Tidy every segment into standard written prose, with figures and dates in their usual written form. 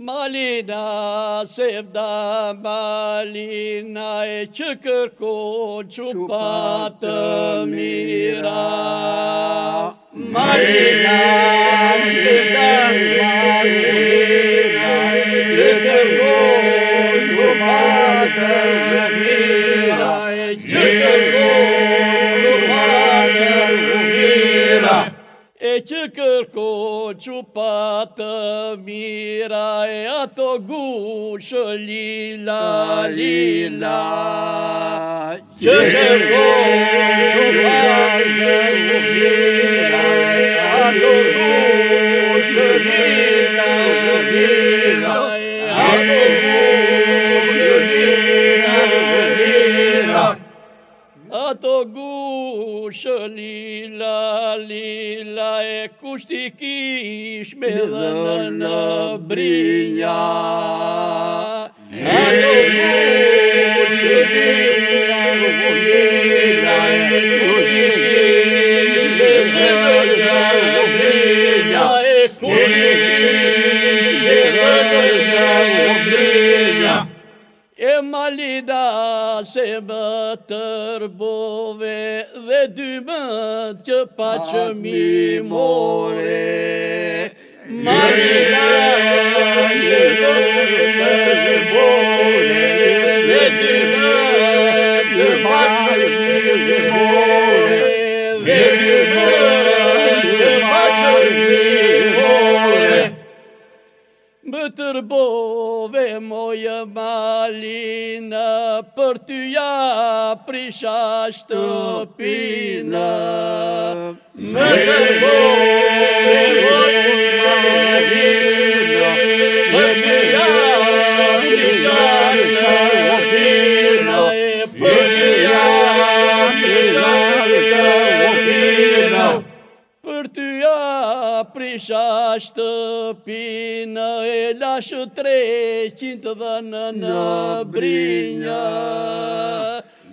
Malina, sevda malina e që kërkon qupa të mira. Malina, sevda malina e që kërkon qupa të mira, e që kërkon qupa të mira. E që kërko qupa të mira e ato gushë lila, lila. Që kërko qupa të mira e ato gushë lila, lila. Ato gushë lila, lila. Ato gushë lila, lila e kushti kish me dhënë në brinja. Ato gushë lila, lila e kushti kish me dhënë në brinja. E kushti kish me dhënë në brinja. E Malina se më tërbove dhe dy mët që pa që mi more. Malina se më tërbove dhe dy mët që pa që mi more. Dhe dy mët që pa që mi more. Më tërbove moje Malina për ty ja prisha shtëpina. Më tërbove moje Malina për ty ja prisha shtëpina. Për ty ja prisha shtëpina. Për ty ja prisha shtëpina e lashë 300 dhënë në brinja.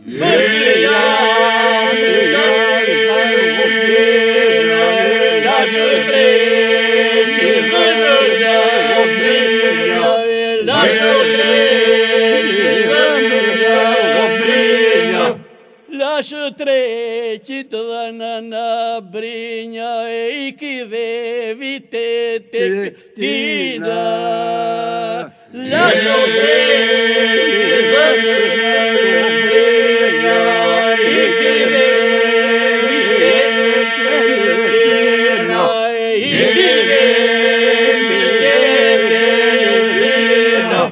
Për ty ja prisha shtëpina e lashë 300 dhënë në brinja. E lashë 300 dhënë në brinja. Lashë 300 dhënë në brinja e i kidhe vite tek tina. Lashë 300 dhënë në brinja e i kidhe vite tek tina. E i kidhe vite tek tina.